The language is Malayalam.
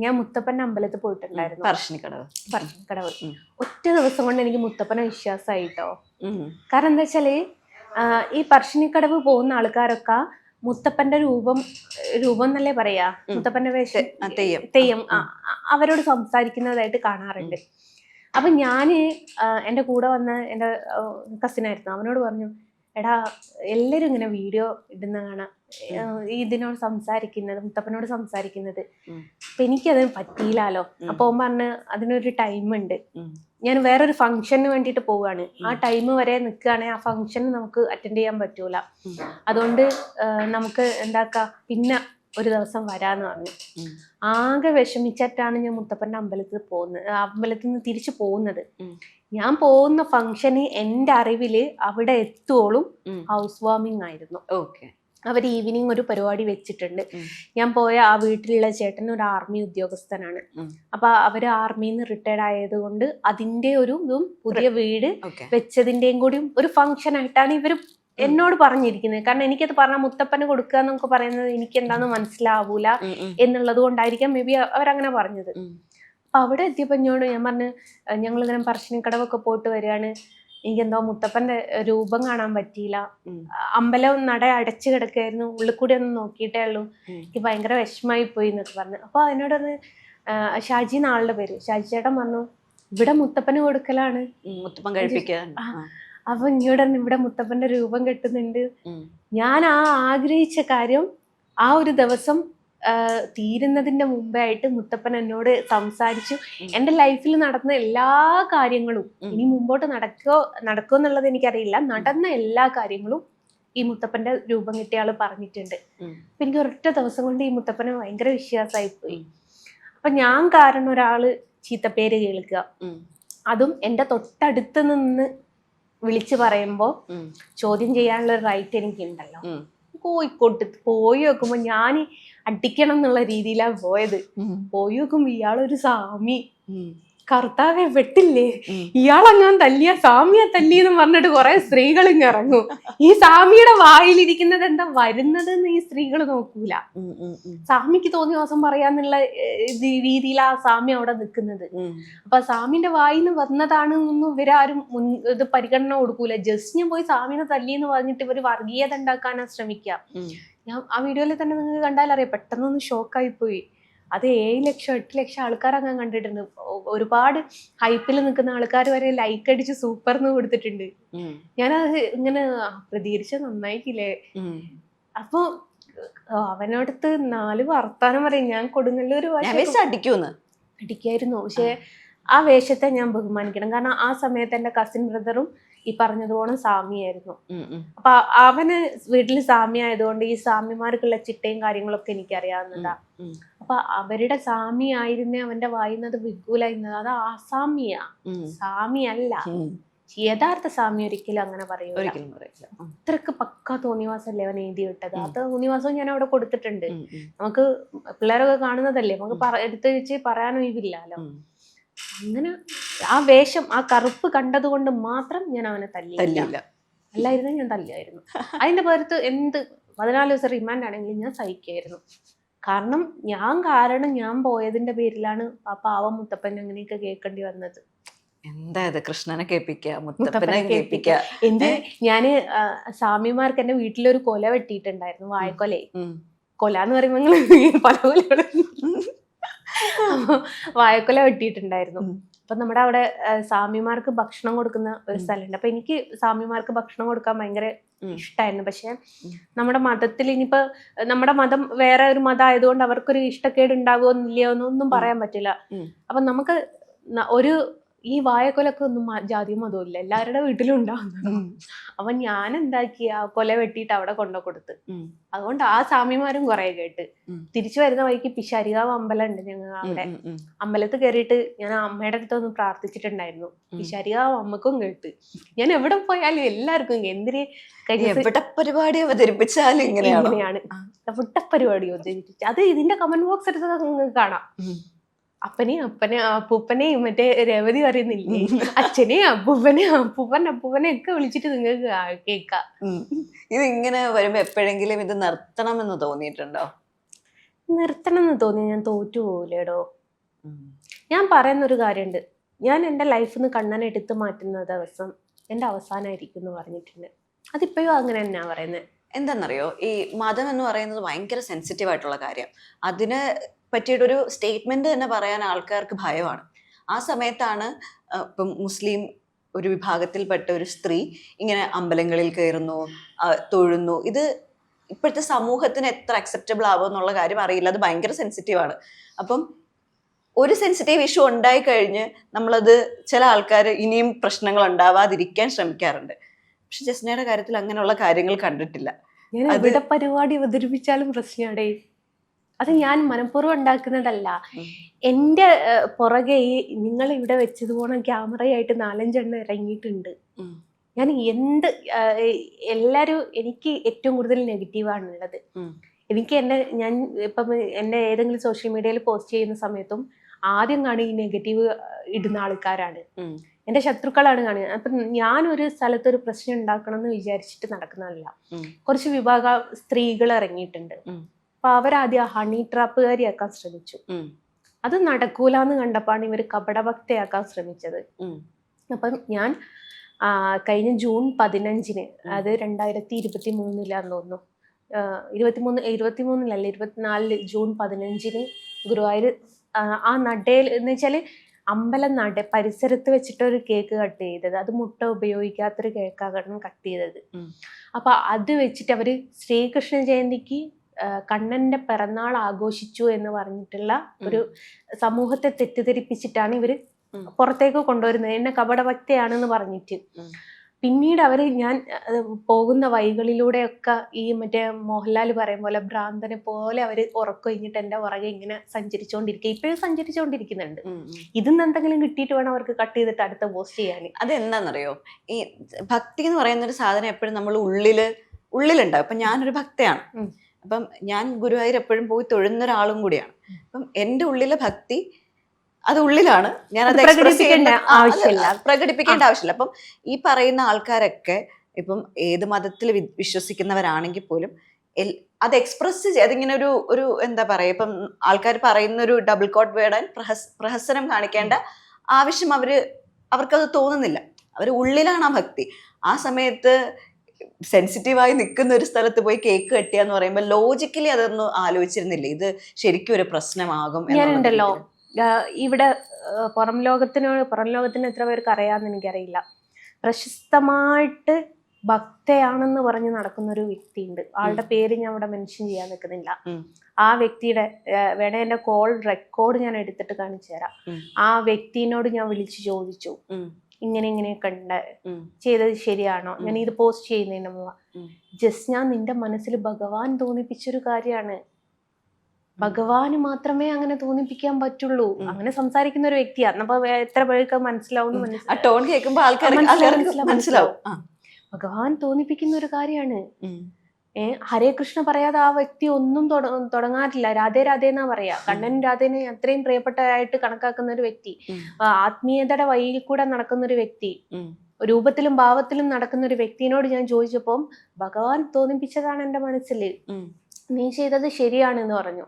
ഞാൻ മുത്തപ്പന്റെ അമ്പലത്തിൽ പോയിട്ടുണ്ടായിരുന്നു, പറശ്ശിനിക്കടവ്. പറശ്ശിനിക്കടവ്. ഒറ്റ ദിവസം കൊണ്ട് എനിക്ക് മുത്തപ്പനെ വിശ്വാസമായിട്ടോ. കാരണം എന്താ വെച്ചാല് ഈ പറശ്ശിനിക്കടവ് പോകുന്ന ആൾക്കാരൊക്കെ മുത്തപ്പന്റെ രൂപം എന്നല്ലേ പറയാ, മുത്തപ്പന്റെ വേഷം, തെയ്യം, അവരോട് സംസാരിക്കുന്നതായിട്ട് കാണാറുണ്ട്. അപ്പൊ ഞാന് എൻ്റെ കൂടെ വന്ന എൻ്റെ കസിനായിരുന്നു, അവനോട് പറഞ്ഞു, എടാ എല്ലാരും ഇങ്ങനെ വീഡിയോ ഇടുന്ന കാണാം, ഇതിനോട് സംസാരിക്കുന്നത്, മുത്തപ്പനോട് സംസാരിക്കുന്നത്. അപ്പൊ എനിക്കത് പറ്റിയില്ലല്ലോ. അപ്പൊ അവൻ പറഞ്ഞ് അതിനൊരു ടൈം ഉണ്ട്, ഞാൻ വേറൊരു ഫംഗ്ഷന് വേണ്ടിയിട്ട് പോവുകയാണ്, ആ ടൈം വരെ നിൽക്കുകയാണെങ്കിൽ ആ ഫംഗ്ഷന് നമുക്ക് അറ്റൻഡ് ചെയ്യാൻ പറ്റൂല, അതുകൊണ്ട് നമുക്ക് എന്താക്കാം പിന്നെ ഒരു ദിവസം വരാന്ന് പറഞ്ഞു. ആകെ വിഷമിച്ചിട്ടാണ് ഞാൻ മുത്തപ്പന്റെ അമ്പലത്തിൽ നിന്ന് തിരിച്ചു പോകുന്നത്. ഞാൻ പോകുന്ന ഫംഗ്ഷന് എൻ്റെ അറിവില് അവിടെ എത്തുവോളും ഹൗസ് വാമിങ് ആയിരുന്നു. അവർ ഈവനിങ് ഒരു പരിപാടി വെച്ചിട്ടുണ്ട്. ഞാൻ പോയ ആ വീട്ടിലുള്ള ചേട്ടൻ ഒരു ആർമി ഉദ്യോഗസ്ഥനാണ്. അപ്പൊ അവര് ആർമിയിൽ നിന്ന് റിട്ടയർഡ് ആയത് കൊണ്ട് അതിന്റെ ഒരു ഇതും പുതിയ വീട് വെച്ചതിന്റെയും കൂടി ഒരു ഫംഗ്ഷൻ ആയിട്ടാണ് ഇവര് എന്നോട് പറഞ്ഞിരിക്കുന്നത്. കാരണം എനിക്കത് പറഞ്ഞാൽ മുത്തപ്പന് കൊടുക്കുക എന്നൊക്കെ പറയുന്നത് എനിക്ക് എന്താന്ന് മനസ്സിലാവൂല എന്നുള്ളത് കൊണ്ടായിരിക്കാം മേ ബി അവരങ്ങനെ പറഞ്ഞത്. അപ്പൊ അവിടെ എത്തിയപ്പോ ഞാൻ പറഞ്ഞു, ഞങ്ങളിങ്ങനെ പറശ്ശിനിക്കടവൊക്കെ പോയിട്ട് വരികയാണ്, എനിക്കെന്തോ മുത്തപ്പന്റെ രൂപം കാണാൻ പറ്റിയില്ല, അമ്പലം നട അടച്ചു കിടക്കായിരുന്നു, ഉള്ളിൽ കൂടി ഒന്ന് നോക്കിയിട്ടേ ഉള്ളൂ, എനിക്ക് ഭയങ്കര വിഷമായി പോയി എന്നൊക്കെ പറഞ്ഞു. അപ്പൊ അതിനോടൊന്ന് ഷാജി എന്നാളുടെ പേര്, ഷാജി ചേട്ടൻ പറഞ്ഞു, ഇവിടെ മുത്തപ്പന് കൊടുക്കലാണ്, മുത്തപ്പൻ കഴിപ്പിക്കാൻ. അപ്പൊ ഇങ്ങോട്ടൊന്ന് ഇവിടെ മുത്തപ്പന്റെ രൂപം കെട്ടുന്നുണ്ട്. ഞാൻ ആഗ്രഹിച്ച കാര്യം ആ ഒരു ദിവസം തീരുന്നതിന്റെ മുമ്പേ ആയിട്ട് മുത്തപ്പൻ എന്നോട് സംസാരിച്ചു. എൻ്റെ ലൈഫിൽ നടന്ന എല്ലാ കാര്യങ്ങളും ഇനി മുമ്പോട്ട് നടക്കോ എന്നുള്ളത് എനിക്കറിയില്ല, നടന്ന എല്ലാ കാര്യങ്ങളും ഈ മുത്തപ്പന്റെ രൂപം കിട്ടിയ ആള് പറഞ്ഞിട്ടുണ്ട്. അപ്പൊ എനിക്ക് ഒരൊറ്റ ദിവസം കൊണ്ട് ഈ മുത്തപ്പനെ ഭയങ്കര വിശ്വാസമായി പോയി. അപ്പൊ ഞാൻ കാരണം ഒരാള് ചീത്തപ്പേര് കേൾക്കുക, അതും എൻ്റെ തൊട്ടടുത്ത് നിന്ന് വിളിച്ചു പറയുമ്പോ ചോദ്യം ചെയ്യാനുള്ള ഒരു റൈറ്റ് എനിക്കുണ്ടല്ലോ. കോഴിക്കോട്ട് പോയി നോക്കുമ്പോ ഞാൻ അടിക്കണം എന്നുള്ള രീതിയിലാണ് പോയത്. പോയി നോക്കുമ്പോ ഇയാളൊരു സ്വാമി, കർത്താവെ വെട്ടില്ലേ, ഇയാളെങ്ങാൻ തല്ലിയ സ്വാമിയെ തല്ലിയെന്ന് പറഞ്ഞിട്ട് കുറെ സ്ത്രീകൾ ഇങ്ങ് ഇറങ്ങും. ഈ സ്വാമിയുടെ വായിലിരിക്കുന്നത് എന്താ വരുന്നതെന്ന് ഈ സ്ത്രീകൾ നോക്കൂല. സ്വാമിക്ക് തോന്നിയ ദിവസം പറയാന്നുള്ള രീതിയിലാ സ്വാമി അവിടെ നിൽക്കുന്നത്. അപ്പൊ സ്വാമിന്റെ വായിന്ന് വന്നതാണ് ഒന്നും ഇവരാരും ഇത് പരിഗണന കൊടുക്കൂല. ജസ്റ്റ് ഞാൻ പോയി സ്വാമിനെ തല്ലിയെന്ന് പറഞ്ഞിട്ട് ഇവര് വർഗീയത ഉണ്ടാക്കാനാ ശ്രമിക്കുക. ഞാൻ ആ വീഡിയോയിൽ തന്നെ നിങ്ങൾക്ക് കണ്ടാലറിയാം, പെട്ടെന്നൊന്ന് ഷോക്കായി പോയി. അത് 7 ലക്ഷം 8 ലക്ഷം ആൾക്കാരൊക്കെ കണ്ടിട്ടുണ്ട്. ഒരുപാട് ഹൈപ്പിൽ നിൽക്കുന്ന ആൾക്കാർ വരെ ലൈക്ക് അടിച്ച് സൂപ്പർന്ന് കൊടുത്തിട്ടുണ്ട്. ഞാനത് ഇങ്ങനെ പ്രതികരിച്ച നന്നായിട്ടില്ലേ. അപ്പൊ അവനടുത്ത് 4 വർത്താനം പറയും. ഞാൻ കൊടുങ്ങല്ലൂർ അടിക്കായിരുന്നു, പക്ഷെ ആ വേഷത്തെ ഞാൻ ബഹുമാനിക്കണം. കാരണം ആ സമയത്ത് എൻ്റെ കസിൻ ബ്രദറും ഈ പറഞ്ഞതുപോലെ സ്വാമിയായിരുന്നു. അപ്പൊ അവന് വീട്ടിൽ സ്വാമി ആയതുകൊണ്ട് ഈ സ്വാമിമാർക്കുള്ള ചിട്ടയും കാര്യങ്ങളൊക്കെ എനിക്കറിയാവുന്നതാ. അപ്പൊ അവരുടെ സ്വാമി ആയിരുന്നേ അവന്റെ വായുന്നത് വിഗുലായിരുന്നത്. അത് ആസാമിയാ, സ്വാമി അല്ല. യഥാർത്ഥ സ്വാമി ഒരിക്കലും അങ്ങനെ പറയൂല. അത്രക്ക് പക്ക തോന്നിവാസല്ലേ അവൻ എഴുതി വിട്ടത്. ആ തോന്നിവാസവും ഞാൻ അവിടെ കൊടുത്തിട്ടുണ്ട്. നമുക്ക് പിള്ളേരൊക്കെ കാണുന്നതല്ലേ, നമുക്ക് എടുത്ത് വെച്ച് പറയാനും ഇവില്ലല്ലോ. അങ്ങനെ ആ വേഷം, ആ കറുപ്പ് കണ്ടത് കൊണ്ട് മാത്രം ഞാൻ അവനെ തല്ലിയില്ല. അല്ലായിരുന്നു ഞാൻ തല്ലിയായിരുന്നു. അതിന്റെ പുറത്ത് 14 ദിവസം റിമാൻഡ് ആണെങ്കിലും ഞാൻ സഹിക്കായിരുന്നു. കാരണം ഞാൻ പോയതിന്റെ പേരിലാണ് ആ പാവം മുത്തപ്പൻ അങ്ങനെയൊക്കെ കേൾക്കേണ്ടി വന്നത്. എന്താ ഇത്, കൃഷ്ണനെ മുത്തപ്പനെ കേൾപ്പിക്കുക. ഞാന് സ്വാമിമാർക്ക് എന്റെ വീട്ടിലൊരു കൊല വെട്ടിയിട്ടുണ്ടായിരുന്നു, വാഴക്കൊല. കൊല എന്ന് പറയുമ്പോ പല കൊലകളും വാഴക്കൊല വെട്ടിയിട്ടുണ്ടായിരുന്നു. അപ്പൊ നമ്മുടെ അവിടെ സ്വാമിമാർക്ക് ഭക്ഷണം കൊടുക്കുന്ന ഒരു സ്ഥലമുണ്ട്. അപ്പൊ എനിക്ക് സ്വാമിമാർക്ക് ഭക്ഷണം കൊടുക്കാൻ ഭയങ്കര ഇഷ്ടമായിരുന്നു. പക്ഷെ നമ്മുടെ മതത്തിൽ ഇനിയിപ്പോ നമ്മുടെ മതം വേറെ ഒരു മതം ആയതുകൊണ്ട് അവർക്കൊരു ഇഷ്ടക്കേട് ഉണ്ടാവുമോ ഇല്ലയോ എന്നൊന്നും പറയാൻ പറ്റില്ല. അപ്പൊ നമുക്ക് ഈ വാഴക്കൊലൊക്കെ ഒന്നും ജാതിയും മതവും ഇല്ല, എല്ലാവരുടെ വീട്ടിലും ഉണ്ടാവുന്നു. അപ്പൊ ഞാൻ എന്താക്കി, ആ കൊല വെട്ടിയിട്ട് അവിടെ കൊടുത്ത്. അതുകൊണ്ട് ആ സ്വാമിമാരും കുറെ കേട്ട്. തിരിച്ചു വരുന്ന വഴിക്ക് പിശാരികാവ് അമ്പലം ഉണ്ട് ഞങ്ങൾ അവിടെ. അമ്പലത്തിൽ കയറിയിട്ട് ഞാൻ അമ്മയുടെ അടുത്തൊന്ന് പ്രാർത്ഥിച്ചിട്ടുണ്ടായിരുന്നു. പിശാരികാവ് അമ്മക്കും കേട്ട്. ഞാൻ എവിടെ പോയാലും എല്ലാവർക്കും എന്തിന് പരിപാടി അവതരിപ്പിച്ചാലും ഇങ്ങനെയാണ് പരിപാടി അവതരിപ്പിച്ചു. അത് ഇതിന്റെ കമന്റ് ബോക്സ് എടുത്തത് നിങ്ങൾക്ക് കാണാം. അപ്പൂപ്പനെയും മറ്റേ രേവതി പറയുന്നില്ലേ, അച്ഛനെയും അപ്പൂപ്പനെ ഒക്കെ വിളിച്ചിട്ട് നിങ്ങൾക്ക് കേൾക്കാം. ഇത് ഇങ്ങനെ വരുമ്പോ എപ്പോഴെങ്കിലും ഇത് നിർത്തണമെന്ന് തോന്നിയിട്ടുണ്ടോ? നിർത്തണം എന്ന് തോന്നി ഞാൻ തോറ്റു പോകില്ലേടോ. ഞാൻ പറയുന്നൊരു കാര്യമുണ്ട്, ഞാൻ എൻ്റെ ലൈഫിൽ നിന്ന് കണ്ണനെ എടുത്തു മാറ്റുന്ന ദിവസം എൻ്റെ അവസാനമായിരിക്കും എന്ന് പറഞ്ഞിട്ടുണ്ട്. അതിപ്പോഴും അങ്ങനെ തന്നെയാണ് പറയുന്നത്. എന്താണെന്നറിയോ, ഈ മതം എന്ന് പറയുന്നത് ഭയങ്കര സെൻസിറ്റീവ് ആയിട്ടുള്ള കാര്യം. അതിന് പറ്റിയിട്ടൊരു സ്റ്റേറ്റ്മെന്റ് തന്നെ പറയാൻ ആൾക്കാർക്ക് ഭയമാണ്. ആ സമയത്താണ് ഇപ്പം മുസ്ലിം ഒരു വിഭാഗത്തിൽപ്പെട്ട ഒരു സ്ത്രീ ഇങ്ങനെ അമ്പലങ്ങളിൽ കയറുന്നു, തൊഴുന്നു. ഇത് ഇപ്പോഴത്തെ സമൂഹത്തിന് എത്ര അക്സെപ്റ്റബിൾ ആവും എന്നുള്ള കാര്യം അറിയില്ല. അത് ഭയങ്കര സെൻസിറ്റീവാണ്. അപ്പം ഒരു സെൻസിറ്റീവ് ഇഷ്യൂ ഉണ്ടായി കഴിഞ്ഞ് നമ്മളത് ചില ആൾക്കാർ ഇനിയും പ്രശ്നങ്ങൾ ഉണ്ടാവാതിരിക്കാൻ ശ്രമിക്കാറുണ്ട്. പക്ഷെ ജസ്നയുടെ കാര്യത്തിൽ അങ്ങനെയുള്ള കാര്യങ്ങൾ കണ്ടിട്ടില്ല. ഞാൻ എവിടെ പരിപാടി അവതരിപ്പിച്ചാലും പ്രശ്നമാടേ. അത് ഞാൻ മനഃപൂർവ്വം ഉണ്ടാക്കുന്നതല്ല. എൻ്റെ പുറകെ നിങ്ങൾ ഇവിടെ വെച്ചത് പോണ ക്യാമറയായിട്ട് 4-5 എണ്ണം ഇറങ്ങിയിട്ടുണ്ട്. ഞാൻ എല്ലാവരും എനിക്ക് ഏറ്റവും കൂടുതൽ നെഗറ്റീവാണുള്ളത്. എനിക്ക് ഞാൻ ഇപ്പം എന്നെ ഏതെങ്കിലും സോഷ്യൽ മീഡിയയിൽ പോസ്റ്റ് ചെയ്യുന്ന സമയത്തും ആദ്യം കാണുക ഈ നെഗറ്റീവ് ഇടുന്ന ആൾക്കാരാണ്, എൻ്റെ ശത്രുക്കളാണ് കാണുക. അപ്പം ഞാനൊരു സ്ഥലത്തൊരു പ്രശ്നം ഉണ്ടാക്കണം എന്ന് വിചാരിച്ചിട്ട് നടക്കുന്നതല്ല. കുറച്ച് വിഭാഗ സ്ത്രീകൾ ഇറങ്ങിയിട്ടുണ്ട്. അപ്പൊ അവരാദ്യം ഹണി ട്രാപ്പുകാരിയാക്കാൻ ശ്രമിച്ചു. അത് നടക്കൂലെന്ന് കണ്ടപ്പോഴാണ് ഇവർ കപടഭക്തയാക്കാൻ ശ്രമിച്ചത്. അപ്പം ഞാൻ കഴിഞ്ഞ ജൂൺ 15, അത് 2023 തോന്നുന്നു, 24 ജൂൺ 15 ഗുരുവായൂർ ആ നടയിൽ എന്ന് വെച്ചാൽ അമ്പലം നട പരിസരത്ത് വെച്ചിട്ടൊരു കേക്ക് കട്ട് ചെയ്തത്. അത് മുട്ട ഉപയോഗിക്കാത്തൊരു കേക്കാണ് കട്ട് ചെയ്തത്. അപ്പൊ അത് വെച്ചിട്ട് അവര് ശ്രീകൃഷ്ണ ജയന്തിക്ക് കണ്ണന്റെ പിറന്നാൾ ആഘോഷിച്ചു എന്ന് പറഞ്ഞിട്ടുള്ള ഒരു സമൂഹത്തെ തെറ്റിദ്ധരിപ്പിച്ചിട്ടാണ് ഇവര് പുറത്തേക്ക് കൊണ്ടുവരുന്നത്, എന്നെ കപടഭക്തയാണെന്ന് പറഞ്ഞിട്ട്. പിന്നീട് അവര് ഞാൻ പോകുന്ന വഴികളിലൂടെയൊക്കെ ഈ മറ്റേ മോഹൻലാൽ പറയും പോലെ ഭ്രാന്തനെ പോലെ അവര് ഉറക്കൊഴിഞ്ഞിട്ട് എൻ്റെ പുറകെ ഇങ്ങനെ സഞ്ചരിച്ചുകൊണ്ടിരിക്കുക. ഇപ്പോഴും സഞ്ചരിച്ചുകൊണ്ടിരിക്കുന്നുണ്ട്. ഇതിന്ന് എന്തെങ്കിലും കിട്ടിയിട്ട് വേണം അവർക്ക് കട്ട് ചെയ്തിട്ട് അടുത്ത പോസ്റ്റ് ചെയ്യാൻ. അതെന്താണെന്നറിയോ, ഈ ഭക്തി എന്ന് പറയുന്ന ഒരു സാധനം എപ്പോഴും നമ്മൾ ഉള്ളിലുണ്ടാവും. ഇപ്പൊ ഞാനൊരു ഭക്തയാണ്. അപ്പം ഞാൻ ഗുരുവായൂർ എപ്പോഴും പോയി തൊഴുന്ന ഒരാളും കൂടിയാണ്. അപ്പം എൻ്റെ ഉള്ളിലെ ഭക്തി അത് ഉള്ളിലാണ്, ഞാനത് പ്രകടിപ്പിക്കേണ്ട ആവശ്യമില്ല. അപ്പം ഈ പറയുന്ന ആൾക്കാരൊക്കെ ഇപ്പം ഏത് മതത്തിൽ വിശ്വസിക്കുന്നവരാണെങ്കിൽ പോലും അത് എക്സ്പ്രസ് അതിങ്ങനെ ഒരു എന്താ പറയാ, ഇപ്പം ആൾക്കാർ പറയുന്ന ഒരു ഡബിൾ കോട്ട് വേർഡ് പ്രഹസനം കാണിക്കേണ്ട ആവശ്യം അവർക്കത് തോന്നുന്നില്ല. അവർ ഉള്ളിലാണ് ആ ഭക്തി. ആ സമയത്ത് സെൻസിറ്റീവായി നിൽക്കുന്ന ഒരു സ്ഥലത്ത് പോയി കേക്ക് കട്ടിയാന്ന് പറയുമ്പോൾ ലോജിക്കലി അതൊന്നും ആലോചിച്ചിരുന്നില്ല ഇത് ശരിക്കും ഒരു പ്രശ്നമാകും. ഞാനുണ്ടല്ലോ ഇവിടെ പുറം ലോകത്തിന് എത്ര പേർക്ക് അറിയാമെന്ന് എനിക്കറിയില്ല. പ്രശസ്തമായിട്ട് ഭക്തയാണെന്ന് പറഞ്ഞ് നടക്കുന്ന ഒരു വ്യക്തിയുണ്ട്. ആളുടെ പേര് ഞാൻ ഇവിടെ മെൻഷൻ ചെയ്യാൻ നിൽക്കുന്നില്ല. ആ വ്യക്തിയുടെ വേണേ എൻ്റെ കോൾ റെക്കോർഡ് ഞാൻ എടുത്തിട്ട് കാണിച്ചു തരാം. ആ വ്യക്തിനോട് ഞാൻ വിളിച്ചു ചോദിച്ചു, ഇങ്ങനെയൊക്കെ ഉണ്ട്, ചെയ്തത് ശരിയാണോ, ഞാൻ ഇത് പോസ്റ്റ് ചെയ്യുന്നതിന് മുമ്പ്. ജസ്റ്റ് നിന്റെ മനസ്സിൽ ഭഗവാൻ തോന്നിപ്പിച്ചൊരു കാര്യമാണ്. ഭഗവാന് മാത്രമേ അങ്ങനെ തോന്നിപ്പിക്കാൻ പറ്റുള്ളൂ. അങ്ങനെ സംസാരിക്കുന്ന ഒരു വ്യക്തിയാണ്. അപ്പൊ എത്ര പേർക്ക് മനസ്സിലാവും? മനസ്സിലാവും. ഭഗവാൻ തോന്നിപ്പിക്കുന്ന ഒരു കാര്യമാണ്. ഹരേ കൃഷ്ണ പറയാതെ ആ വ്യക്തി ഒന്നും തുടങ്ങാറില്ല. രാധേ രാധേ എന്നാ പറയാ. കണ്ണനും രാധേനെ അത്രയും പ്രിയപ്പെട്ടതായിട്ട് കണക്കാക്കുന്ന ഒരു വ്യക്തി, ആത്മീയതയുടെ വഴിയിൽ കൂടെ നടക്കുന്ന ഒരു വ്യക്തി, രൂപത്തിലും ഭാവത്തിലും നടക്കുന്ന ഒരു വ്യക്തിനോട് ഞാൻ ചോദിച്ചപ്പം ഭഗവാൻ തോന്നിപ്പിച്ചതാണ് എൻ്റെ മനസ്സിൽ, നീ ചെയ്തത് ശരിയാണെന്ന് പറഞ്ഞു.